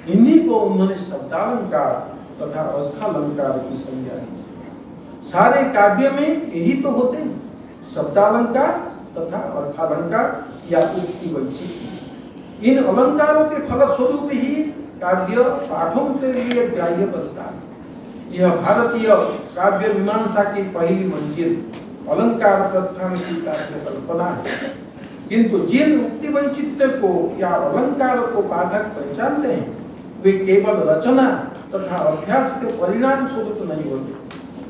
इन्हीं को उन्होंने शब्दालंकार तथा अर्थालंकार की संज्ञा दी। सारे काव्य में यही तो होते हैं, शब्दालंकार तथा अर्थालंकार या उक्ति वैचित्र्य। इन अलंकारों के फलस्वरूप ही काव्य पाठों के लिए ग्राह्य बनता है। यह भारतीय काव्य मीमांसा की पहली मंजिल अलंकार प्रस्थान की काव्य कल्पना है। किंतु जिन उक्ति वैचित्र्य को या अलंकार को पाठक पहचानते हैं, वे केवल रचना तथा अभ्यास के परिणाम स्वरूप नहीं होते।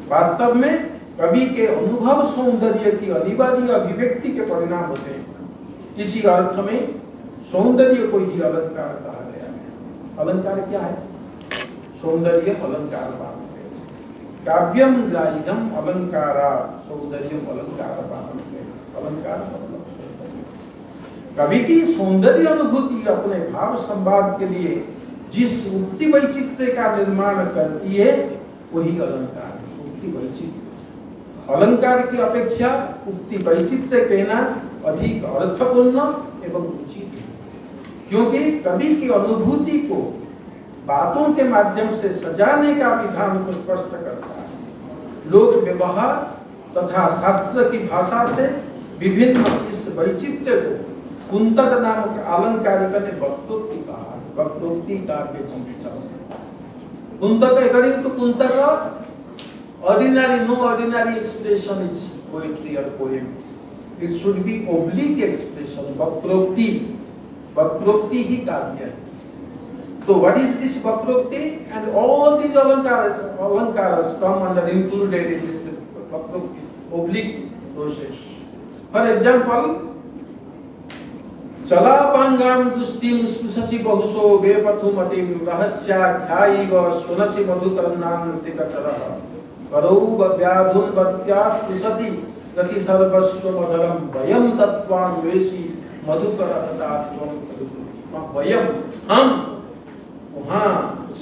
वास्तव में कवि के अनुभव सौंदर्य की अनिवार्य अभिव्यक्ति के परिणाम होते हैं। इसी अर्थ में सौंदर्य को ही अलंकार कहा गया है। अलंकार क्या है? सौंदर्य अलंकार बांधते। काव्यम ग्राह्यम अलंकारा सौंदर्यम अलंकार बांधते। अलंकार मतलब सौंदर्य। कवि की सौंदर्य अनुभूति अपने भाव संवाद के लिए जिस उक्ति वैचित्र्य का निर्माण करती है, वही अलंकार है। उक्ति वैचित्र्य, अलंकार की अपेक्षा उक्ति वैचित्र्य कहना अधिक अर्थपूर्ण एवं उचित है, क्योंकि कवि की अनुभूति को बातों के माध्यम से सजाने का विधान को स्पष्ट करता है। लोक व्यवहार तथा शास्त्र की भाषा से विभिन्न इस वैचित्र्य को कुंतक नामक आलंकारिक ने वक्तोक्ति कहा। वक्तोक्ति काव्य चिंतन। कुंतक तो Kuntaka Ordinary, no ordinary expression is poetry or poem. It should be oblique expression, vakrokti. Vakrokti hi kavya. So what is this vakrokti? And all these alankaras come under included in this vakrokti, oblique process. For example, चलापांगाम दुष्टिम सुससी बहुसो वेपथुमतिम रहस्याख्यायिव सुनसि मधुकरणान्तिकचरः करौ व्याधुन वत्यास कुसति गति सर्वस्व मधुरम वयम तत्वान्वेषी मधुकर तत्त्वम वयम हम। वहाँ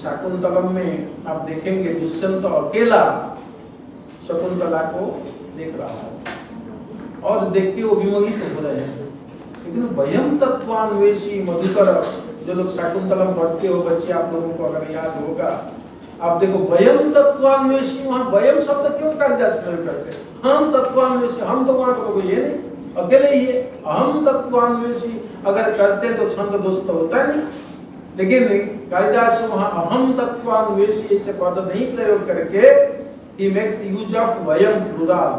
शकुंतलम में आप देखेंगे दुष्यंत अकेला शकुंतला को देख रहा है और देख के वो विमोहित हो रहे हैं। लेकिन वयम तत्वान्वेषी मधुकर, जो लोग शकुंतलम पढ़ते हो बच्चे, आप लोगों को अगर याद होगा, आप देखो वयम तत्वान्वेषी, वहां वयम शब्द क्यों कालिदास प्रयोग करते हैं? हम तत्वान्वेषी, हम तो वहां करोगे ये नहीं, अकेले ही है। अहम तत्वान्वेषी अगर करते तो छंद दोष तो होता नहीं, लेकिन कालिदास वहां अहम तत्वान्वेषी ऐसे पद नहीं प्रयोग करके he makes use of Vayam plural.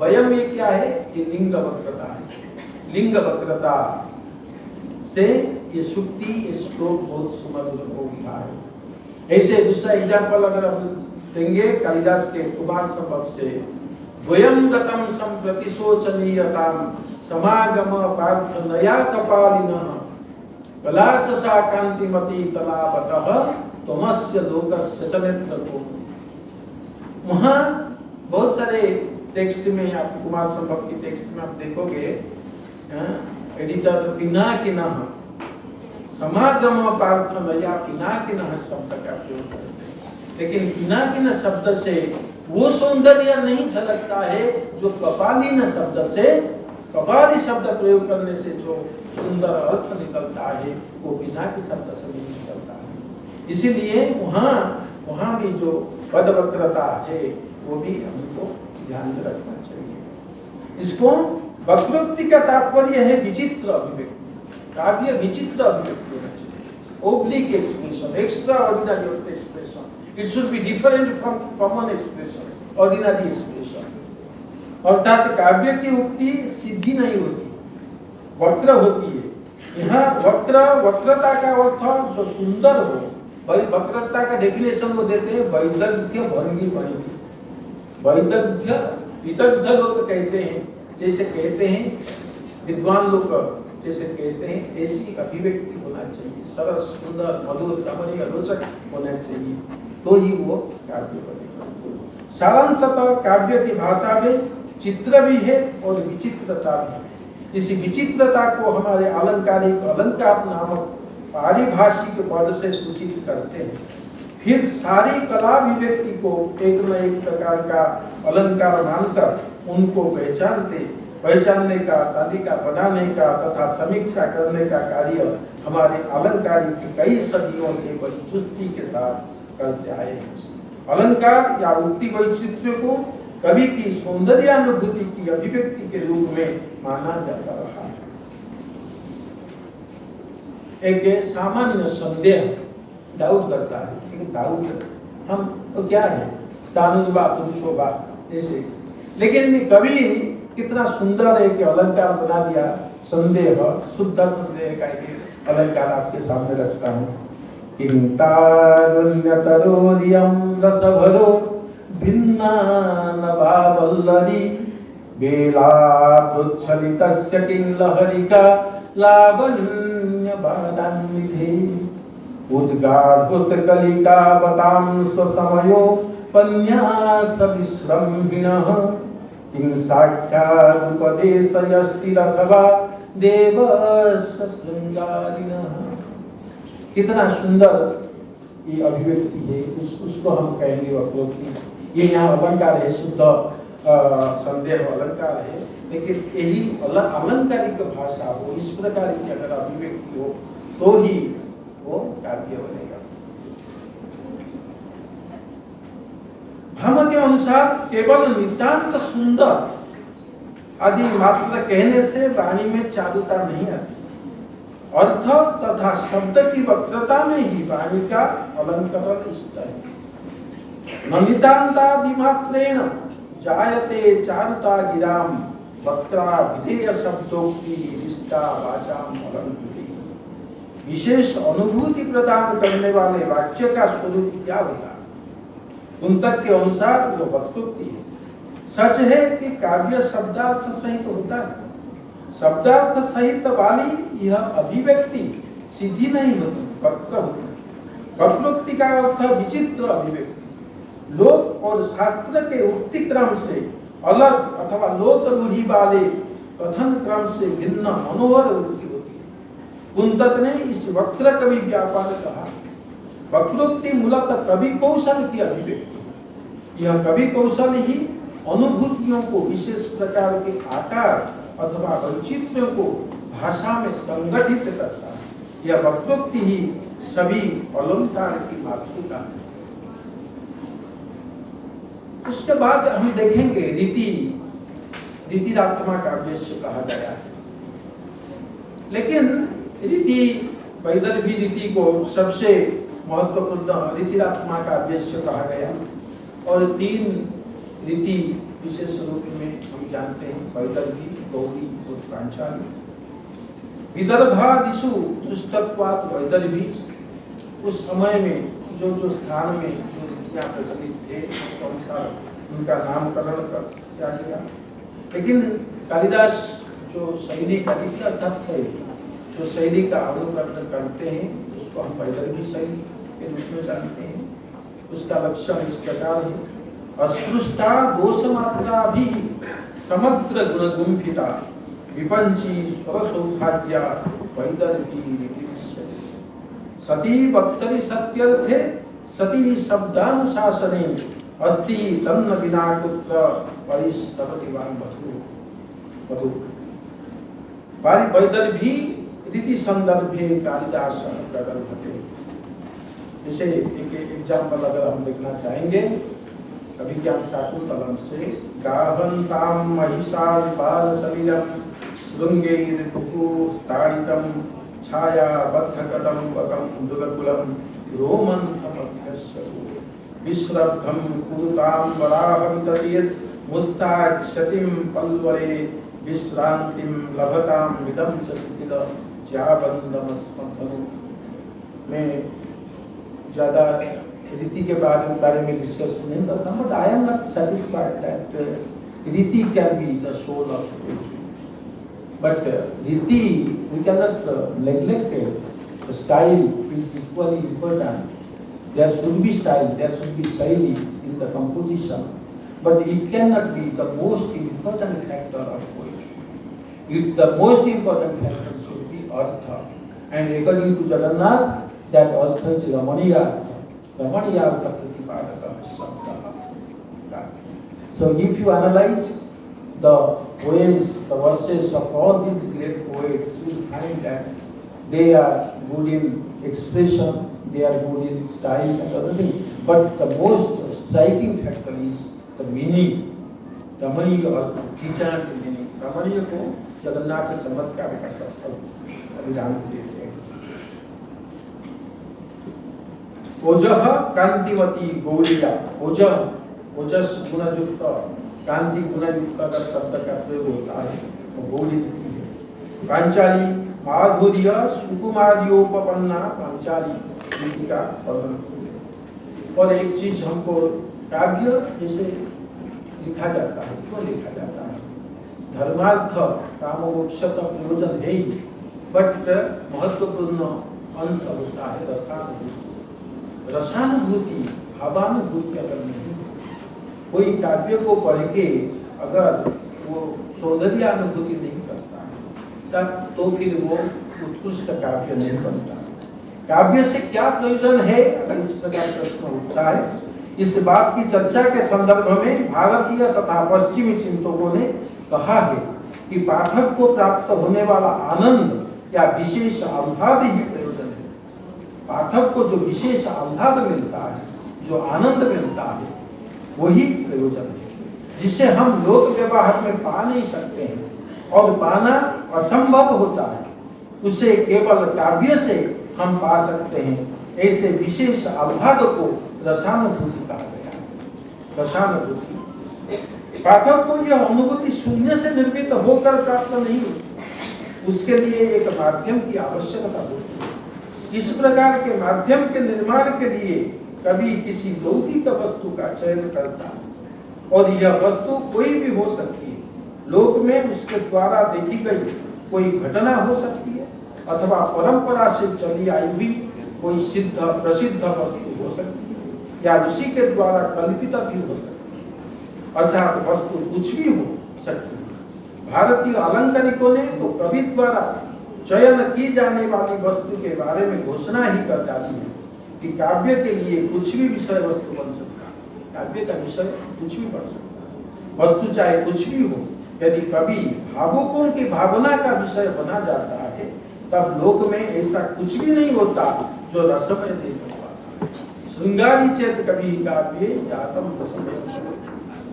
वयम ये क्या है? ये लिंग वक्रता है। लिंग वक्रता से ये सुक्ति, ये श्लोक बहुत सुमधुर हो गया है। ऐसे दूसरा एग्जाम्पल अगर हम देंगे कालिदास के कुमार संभव से, द्वयम गतम संप्रति शोचनीयताम समागम पार्थ नया कपालिनः कलाचसा कांतिमती कलावतः तमस्य लोकस्य च नेत्रको। वहाँ बहुत सारे टेक्स्ट में, आप कुमार संभव की टेक्स्ट में आप देखोगे, एडिटर पिनाकिनः समागम पार्थ नया पिनाकिनः शब्द का प्रयोग करते हैं। लेकिन पिनाकिन शब्द से वो सौंदर्य नहीं झलकता है जो कपालिन शब्द से, कपाली शब्द प्रयोग करने से जो सुंदर अर्थ निकलता है वो पिनाकी शब्द से नहीं निकलता है। इसीलिए वहाँ भी जो पदवक्रता है वो भी हमको ध्यान में रखना चाहिए। इसको वक्रोक्ति का तात्पर्य है विचित्र अभिव्यक्ति, काव्य विचित्र अभिव्यक्ति होना चाहिए। Oblique expression, extra ordinary expression, it should be different from common expression, ordinary expression. अर्थात काव्य की उक्ति सीधी नहीं होती, वक्र होती है। यहाँ वक्रता का अर्थ जो सुंदर हो, वक्रता का डेफिनेशन वो देते हैं वैदग्ध्य भंगी बनी। वैदग्ध्य विदग्ध लोग कहते हैं, जैसे कहते हैं विद्वान लोग जैसे कहते हैं, ऐसी अभिव्यक्ति होना चाहिए, सरस सुंदर मधुर रमणीय रोचक होना चाहिए, तो ही वो काव्य बनेगा। सारांशतः काव्य की भाषा में चित्र भी है और विचित्रता भी है। इस विचित्रता को हमारे अलंकारिक अलंकार नामक पारिभाषिक पद से सूचित करते हैं। फिर सारी कला अभिव्यक्ति को एक न एक प्रकार का अलंकार मानकर उनको पहचानने का, तालिका बनाने का तथा समीक्षा करने का कार्य हमारे अलंकारिक कई सदियों से बड़ी चुस्ती के साथ करते आए हैं। अलंकार या उक्ति वैचित्र्य को कवि की सौंदर्यानुभूति की अभिव्यक्ति के रूप में माना जाता रहा है। एक सामान्य संदेह डाउट करता है, डाउट हम तो क्या है, स्थानुवा पुरुषोवा ऐसे, लेकिन कवि कितना सुंदर एक अलंकार बना दिया। संदेह, शुद्ध संदेह का एक अलंकार आपके सामने रखता हूँ। किंतारुण्यतरोरियं रसभरो भिन्ना नभावल्लरी बेलादुच्छलितस्य किंलहरिका लावण्य बालान्निधे उद्गाढोत्कलिका बतां स्वसमयो पन्यास विश्रम्भिणः किं साक्षादुपदेशयस्तिरथवा देवस्य शृंगारिणः। कितना सुंदर ये अभिव्यक्ति है, उसको हम कहेंगे वक्रोक्ति। ये यहाँ अलंकार है, शुद्ध संदेह अलंकार है, लेकिन यही अलंकारिक भाषा हो, इस प्रकार की अगर अभिव्यक्ति हो तो ही वो काव्य बनेगा। भाम के अनुसार केवल नितांत सुंदर आदि मात्र कहने से वाणी में चारुता नहीं आती। अर्थ तथा शब्द की वक्रता में ही वाणी का अलंकरण स्थित है। नमितान्तादिमात्रेण जायते चारुता गिराम वक्रा विधेय शब्दोक्ति विस्ता वाचाम अलंकृति। विशेष अनुभूति प्रदान करने वाले वाक्य का स्वरूप क्या होता है? कुंतक के अनुसार जो वक्रोक्ति है। सच है कि काव्य शब्दार्थ सहित होता है। शब्दार्थ सहित वाली यह अभिव्यक्ति सीधी नहीं होती, वक्र होती। वक्रोक्ति का अर्थ विचित्र अभिव्यक्ति, लोक और शास्त्र के उक्ति क्रम से अलग अथवा लोक रूढ़ि वाले कथन क्रम से भिन्न मनोहर उक्ति होती है। कुंतक ने इस वक्र कवि व्यापार कहा। वक्रोक्ति मूलतः कवि कौशल की अभिव्यक्ति। यह कवि कौशल ही अनुभूतियों को विशेष प्रकार के आकार अथवा वैचित्र्यों को भाषा में संगठित करता है। यह वक्रोक्ति ही सभी अलंकार की मातृका है। उसके बाद हम देखेंगे रीतिरात्मा काव्य कहा गया है। लेकिन रीति वैदर्भी रीति को सबसे महत्वपूर्ण रीतिरात्मा काव्य कहा गया। और 3 रीति विशेष रूप में हम जानते हैं, वैदर्भी, गौड़ी और पांचाली। विदर्भादिषु दुष्टत्वात् वैदर्भी, उस समय में जो स्थान में जो रीतियां प्रचलित थे उस अनुसार उनका नामकरण किया गया। लेकिन कालिदास जो शैली का रीति अर्थात शैली, जो शैली का अनुकरण करते हैं उसको हम वैदर्भी शैली के रूप में जानते हैं। उसका लक्षण इस प्रकार है। अस्पृष्टा दोषमात्रा भी समग्र गुणगुंफिता विपंची स्वर सौभाग्या वैदर्भी रीति सती वक्तरि सत्यर्थे सती शब्दानुशासने अस्ति तन्न विना कुत्र परिस्तवति वां वधू। वैदर्भी रीति संदर्भे कालिदास प्रगल्भते। जैसे एक एग्जाम्पल अगर हम देखना चाहेंगे अभिज्ञान शाकुंतलम से, गावन्ताम महिषादिपाल सलिलम श्रृंगैर्बुकुस्ताडितं छाया बद्धकटं वकं दुर्गकुलं रोमन्थमभ्यस्यतु विश्रब्धं कुरुतां वराहविततीर् मुस्ताक्षतिं पल्वरे विश्रांतिं लभतां विदं च शिथिल ज्याबन्दमस्मधनु। मैं ज़्यादा रीति के बारे में डिस्कस नहीं करता, but I am not satisfied that riti can be the soul of poetry. But riti, we cannot neglect it. The style is equally important. There should be style, there should be shaili in the composition, but it cannot be the most important factor of poetry. The most important factor should be artha, and according to Jagannath, that artha is Ramaniya artha. Ramaniya artha pratipadaka sabda. So if you analyze the poems, the verses of all these great poets, you will find that they are good in expression, they are good in style and other things. But the most striking factor is the meaning, Ramaniya or Kichant meaning. Ramaniya को जगन्नाथ चमत्कार का सफल अभिधान देते हैं। ओजः कांतिवती गौरिया, ओजस गुणयुक्त, कांति गुणयुक्त का शब्द का प्रयोग होता है तो गौड़ी रीति है। पांचाली माधुर्य सुकुमार्योपपन्ना पांचाली रीति का वर्णन। और एक चीज हमको काव्य जैसे लिखा जाता है, क्यों लिखा जाता है? धर्मार्थ काम मोक्ष का प्रयोजन है ही, बट महत्वपूर्ण अंश होता है रसानुभूति। रसानुभूति भावानुभूति अगर नहीं, कोई काव्य को पढ़ के अगर वो सौंदर्य अनुभूति नहीं करता है तब तो फिर वो उत्कृष्ट काव्य नहीं बनता। काव्य से क्या प्रयोजन है अगर इस प्रकार प्रश्न उठता है, इस बात की चर्चा के संदर्भ में भारतीय तथा पश्चिमी चिंतकों ने कहा है कि पाठक को प्राप्त होने वाला आनंद या विशेष आह्लाद ही प्रयोजन है। पाठक को जो विशेष आह्लाद मिलता है, जो आनंद मिलता है, वही प्रयोजन है, जिसे हम लोक व्यवहार में पा नहीं सकते हैं और पाना असंभव होता है, उसे केवल काव्य से हम पा सकते हैं। ऐसे विशेष आह्लाद को रसानुभूति कहा गया है। रसानुभूति। पाठक को यह अनुभूति शून्य से निर्मित होकर प्राप्त नहीं होती, उसके लिए एक माध्यम की आवश्यकता होती है। इस प्रकार के माध्यम के निर्माण के लिए कभी किसी लौकिक वस्तु का चयन करता है, और यह वस्तु कोई भी हो सकती है। लोक में उसके द्वारा देखी गई कोई घटना हो सकती है, अथवा परंपरा से चली आई हुई कोई सिद्ध प्रसिद्ध वस्तु हो सकती है, या उसी के द्वारा कल्पित भी हो सकती है, अर्थात वस्तु कुछ भी हो सकती है। भारतीय अलंकारिकों ने तो कवि द्वारा चयन की जाने वाली वस्तु के बारे में घोषणा ही कर डाली है कि काव्य के लिए कुछ भी विषय वस्तु बन सकता है। काव्य का विषय कुछ भी बन सकता है, वस्तु चाहे कुछ भी हो। यदि कवि भावुकों की भावना का विषय बना जाता है, तब लोक में ऐसा कुछ भी नहीं होता जो रसमय नहीं होता। श्रृंगारी चेत कवि काव्य जातम रसमय।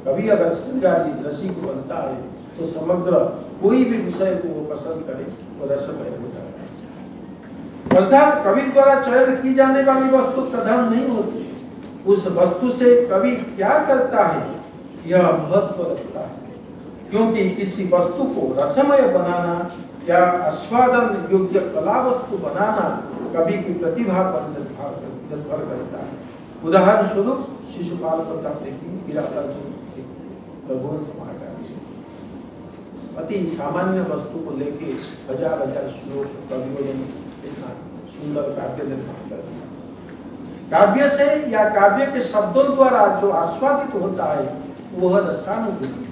कवि अगर श्रृंगारी रसिक बनता है तो समग्र कोई भी विषय को वो पसंद करे वो रसमय हो जाता है। अर्थात कवि द्वारा चयन की जाने वाली वस्तु प्रधान नहीं होती, उस वस्तु से कवि क्या करता है यह महत्व रखता है। क्योंकि किसी वस्तु को रसमय बनाना या आस्वादन योग्य कला वस्तु बनाना कवि की प्रतिभा पर निर्भर करता है। उदाहरण स्वरूप शिशुपाल पर आप देखिए, किराता जी रघुवंश महाकाव्य अति सामान्य वस्तु को लेके हजार हजार श्लोक कवियों ने इतना सुंदर काव्य निर्माण कर दिया। काव्य से या काव्य के शब्दों द्वारा जो आस्वादित होता है वह रसानुभूति।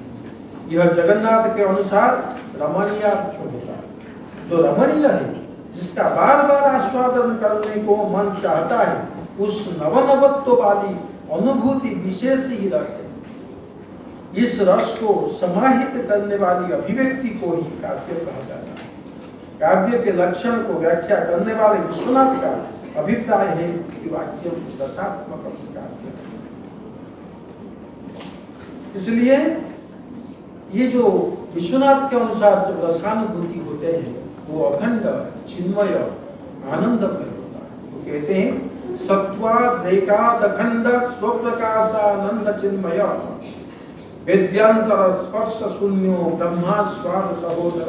यह जगन्नाथ के अनुसार रमणीयार्थ होता है। जो रमणीय है, जिसका बार बार आस्वादन करने को मन चाहता है, उस नवनवत्व वाली अनुभूति विशेष ही रस है। इस रस को समाहित करने वाली अभिव्यक्ति को ही काव्य कहा जाता है। काव्य के लक्षण को व्याख्या करने वाले विश्वनाथ का अभिप्राय है कि वाक्य रसात्मक काव्य। इसलिए ये जो विश्वनाथ के अनुसार जब रसानुभूति होते हैं वो अखंड चिन्मय आनंदमय होता है। वो कहते हैं सत्वाद्रेकाद अखंड स्वप्रकाशानंद चिन्मय वेद्यांतर स्पर्श शून्यो ब्रह्मा स्वाद सहोदर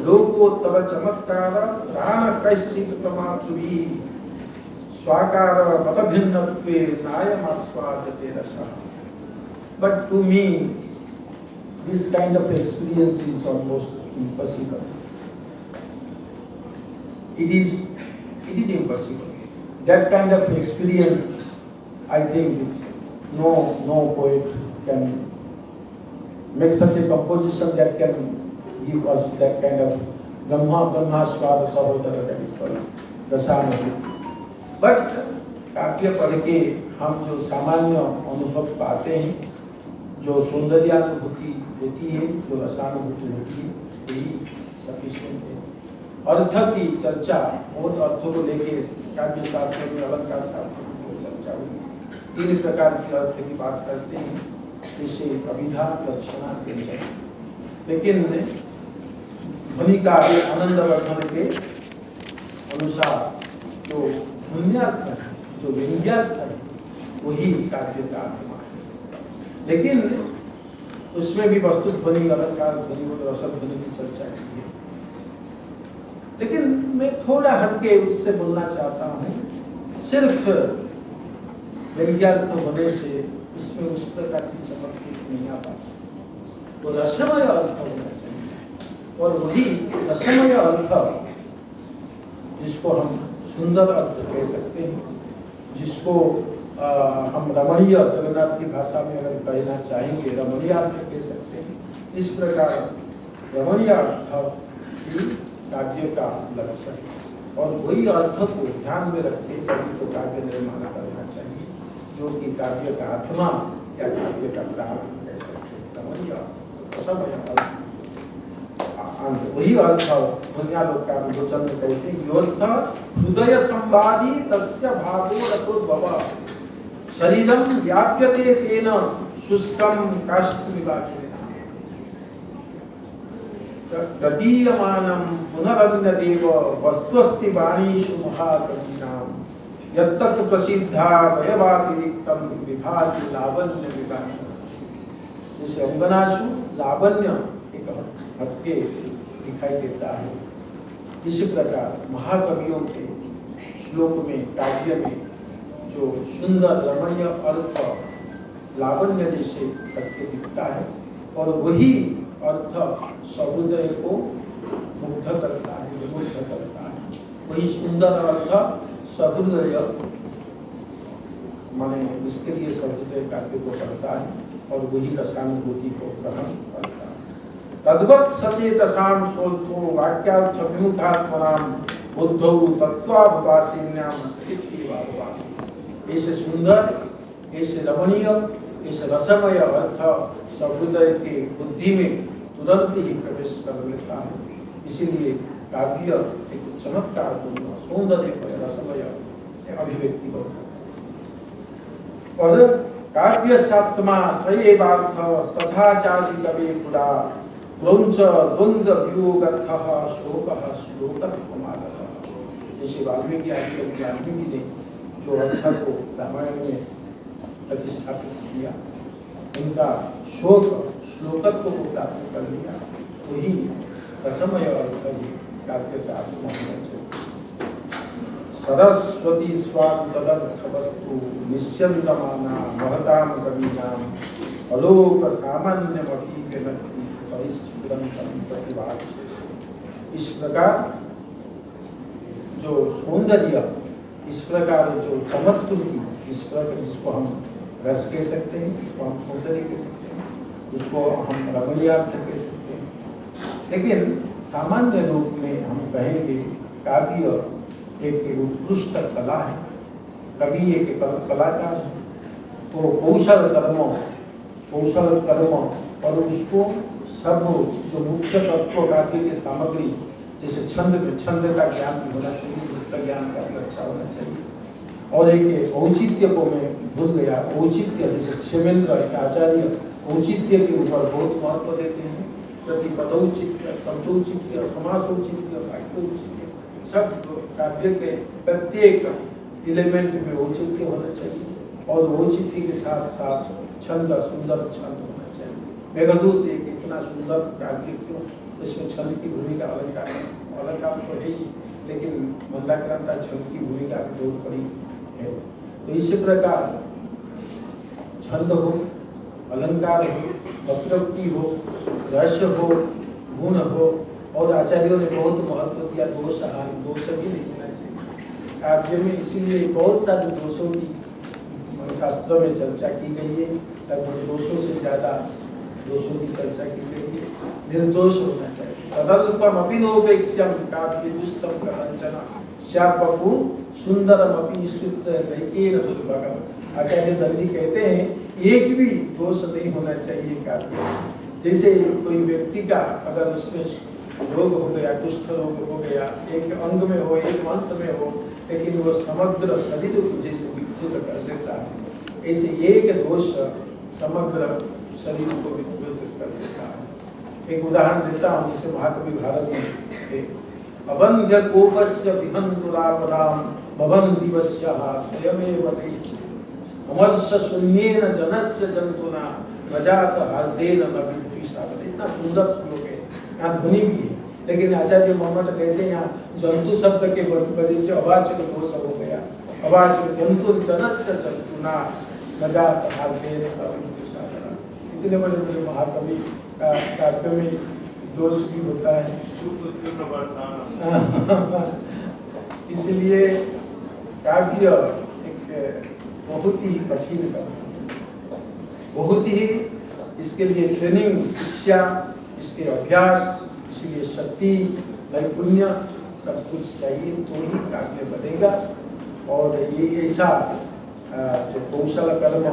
लोकोत्तर चमत्कार प्राण कैश्चित प्रमातृभि स्वाकार पदभिन्नत्वे नायमास्वादते रसः। But to me this kind of experience is almost impossible. It is impossible. That kind of experience, I think, no poet can make such a composition that can give us that kind of Brahma Swada Sahodara, that is called Rasanubhuti. But काव्य पढ़ के हम जो सामान्य अनुभव पाते हैं, जो सौंदर्यानुभूति होती है, जो रसानुभूति होती है, यही सफिशिएंट है। अर्थ की चर्चा, बहुत अर्थों को लेके काव्य शास्त्र में, अलंकार शास्त्र में चर्चा हुई। 3 प्रकार के अर्थ की बात करते हैं, जैसे अभिधा, लक्षणा, व्यंजन। लेकिन ध्वनि का आनंदवर्धन के अनुसार जो ध्वन्यार्थ है, जो व्यंग्यार्थ है, वही काव्य का आत्मा है। लेकिन उसमें भी वस्तु ध्वनि, अलंकार ध्वनि और रसध्वनि की चर्चा की है। लेकिन मैं थोड़ा हटके उससे बोलना चाहता हूँ। सिर्फ व्यंग्यार्थ होने से उसमें उस प्रकार की चमक नहीं आ पाती, वो रसमय अर्थ होना चाहिए। और वही रसमय अर्थ जिसको हम सुंदर अर्थ कह सकते हैं, जिसको हम रमणीय, जगन्नाथ की भाषा में अगर कहना चाहेंगे रमणीय अर्थ कह सकते हैं। इस प्रकार रमणीय अर्थ ही काव्य का लक्ष्य है, और वही अर्थ को ध्यान में रखते कवि को काव्य निर्माण करना चाहिए, जो कि काव्य का आत्मा या काव्य का प्राण कह सकते हैं। रमणीय समय अर्थ, वही अर्थ दुनिया लोग का विमोचन में कहते हैं, योर्थ हृदय संवादी तस्य भावो रसोद्भव शरीरम व्याप्यते तेन शुष्कम काष्ठमिवाचेन प्रतीयमानं पुनरन्यदेव वस्तुस्ति वाणीषु महाकवीनां यत्तत् प्रसिद्धा वयवातिरिक्तम विभाति लावण्य विभाति। जैसे अंगनाशु लावण्य एक हटके दिखाई देता है, इसी प्रकार महाकवियों के श्लोक में, काव्य में जो सुंदर रमणीय अर्थ लावण्य जैसे करके दिखता है, और वही अर्थ सहृदय को मुग्ध करता है, विमुग्ध करता है। वही सुंदर अर्थ सहृदय माने इसके लिए सहृदय काव्य को करता है, और वही रसानुभूति को ग्रहण करता है। तद्वत् सचेतसाम सोत्थो वाक्यार्थ विमुखात्मनाम बुद्धौ तत्त्वाभासिन्याम स्थितिवाभासि। ऐसे सुंदर, ऐसे रमणीय, ऐसे रसमय अर्थ सहृदय के बुद्धि में तुरंत ही प्रवेश कर लेता है। इसीलिए काव्य एक चमत्कारपूर्ण सौंदर्यमय रसमय अभिव्यक्ति होता है। और काव्य सात्मा सएवार्थ तथाचारि कवि पुरा क्रौंच द्वंद्व वियोगर्थः शोकः श्लोकत्वमागतः। जैसे वाल्मीकि ने जो अर्थ को रामायण में प्रतिष्ठापित किया, उनका शोक श्लोकत्व को प्राप्त कर लिया, वही रसमय अर्थ ही काव्य का आत्मा होना चाहिए। सरस्वती स्वान्तदर्थ वस्तु निश्यन्तमाना महतां कवीनां अलोक सामान्यमपि गणति परिस्फुरन्तं प्रतिभासते। इस प्रकार जो सौंदर्य, इस प्रकार जो चमत्कृति, इस प्रकार जिसको हम रस कह सकते हैं, जिसको हम सौंदर्य कह सकते हैं, उसको हम रमणीयार्थ कह सकते हैं। लेकिन सामान्य रूप में हम कहेंगे काव्य एक उत्कृष्ट कला है, कवि एक कलाकार है। वो कौशल कर्म और उसको सब जो मुख्य तत्व काव्य की सामग्री, जैसे छंद का ज्ञान भी होना चाहिए, वृत्त ज्ञान का भी अच्छा होना चाहिए, और एक औचित्य को मैं भूल गया, औचित्य जैसे क्षेमेंद्र एक आचार्य औचित्य के ऊपर बहुत महत्व देते हैं। प्रतिपदौचित्य, शब्दौचित्य, समासौचित्य, वाक्यौचित्य, सब काव्य के प्रत्येक एलिमेंट में औचित्य होना चाहिए, और औचित्य के साथ साथ छंद, सुंदर छंद होना चाहिए। मेघदूत एक इतना सुंदर काव्य क्यों, इसमें छंद की भूमिका अलंकार तो है ही, लेकिन मंदाक्रांता छंद की भूमिका भी बहुत बड़ी है। तो इसी प्रकार छंद हो, अलंकार हो, वक्रोक्ति हो, रहस्य हो, गुण हो, और आचार्यों ने बहुत महत्व दिया दोष भी नहीं होना चाहिए काव्य में। इसीलिए बहुत सारे दोषों की शास्त्रों में चर्चा की गई है, लगभग 200 से ज्यादा दोषों की चर्चा की गई है। निर्दोष होना चाहिए। तदल्पम अपिनोपेक्षम काव्य दुष्टम करंचना श्यापपु सुंदरम अपि श्रुतैकेन दुर्भगम। आचार्य दंडी कहते हैं एक भी दोष नहीं होना चाहिए काव्य। जैसे कोई व्यक्ति का अगर उसमें रोग हो गया, कुष्ठ रोग हो गया, एक अंग में हो, एक वंश में हो, लेकिन वो समग्र शरीर को जैसे विकृत कर देता है, ऐसे एक दोष समग्र शरीर को विकृत कर देता है। एक उदाहरण देता हूँ, जिसे महाकवि भारत में अबंध्य कोपस्य विहंतुरापदाम भवन दिवस्यः स्वयमेव ते अमर्ष शून्येन जनस्य जंतुना नजात हर्देन नविद्विषाद। इतना सुंदर श्लोक है, यहाँ ध्वनि भी है, लेकिन आचार्य मोहम्मद कहते हैं यहाँ जंतु शब्द के वजह से अवाचक दोष हो गया। अवाचक जंतु जनस्य जंतुना नजात हर्देन नविद्विषाद। इतने बड़े बड़े महाकवि काव्य में दोष भी होता है। इसलिए काव्य एक बहुत ही कठिन काम, बहुत ही इसके लिए ट्रेनिंग, शिक्षा, इसके अभ्यास, इसलिए शक्ति, नैपुण्य सब कुछ चाहिए, तो ही काव्य बनेगा। और ये ऐसा जो कौशल कर्म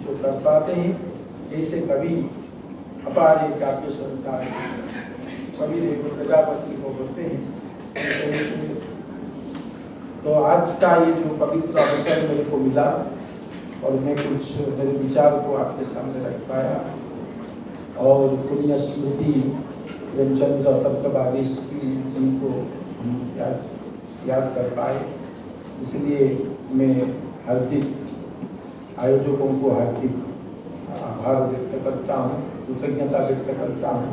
जो कर पाते हैं, ऐसे कवि अपार काव्य संसार कवि प्रजापति को बोलते हैं। तो आज का ये जो पवित्र अवसर मेरे को मिला और मैं कुछ मेरे विचार को आपके सामने रख पाया, और पुण्य स्मृति प्रेमचंद्र तत्ववादी जी को हम याद कर पाए, इसलिए मैं हार्दिक आयोजकों को हार्दिक आभार व्यक्त करता हूँ, कृतज्ञता व्यक्त करता हूँ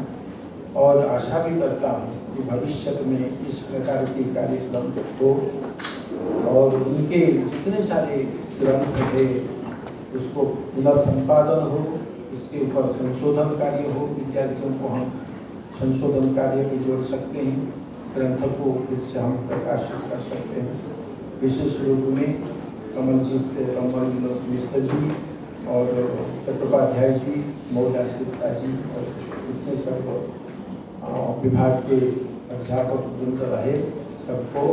और आशा भी करता हूँ कि भविष्य में इस प्रकार के कार्यक्रम हो और उनके जितने सारे ग्रंथ थे उसको पुनः संपादन हो, उसके ऊपर संशोधन कार्य हो, विद्यार्थियों को हम संशोधन कार्य में जोड़ सकते हैं, ग्रंथ को इससे हम प्रकाशित कर सकते हैं। विशेष रूप में कमलजीत कमल मिश्र जी और चट्टोपाध्याय जी, मौलास गुप्ता जी और जितने सब विभाग के अध्यापक वृंद रहे, सबको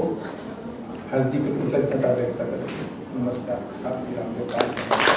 हार्दिक कृतज्ञता व्यक्त करते हैं। नमस्कार। साथी रामदेव।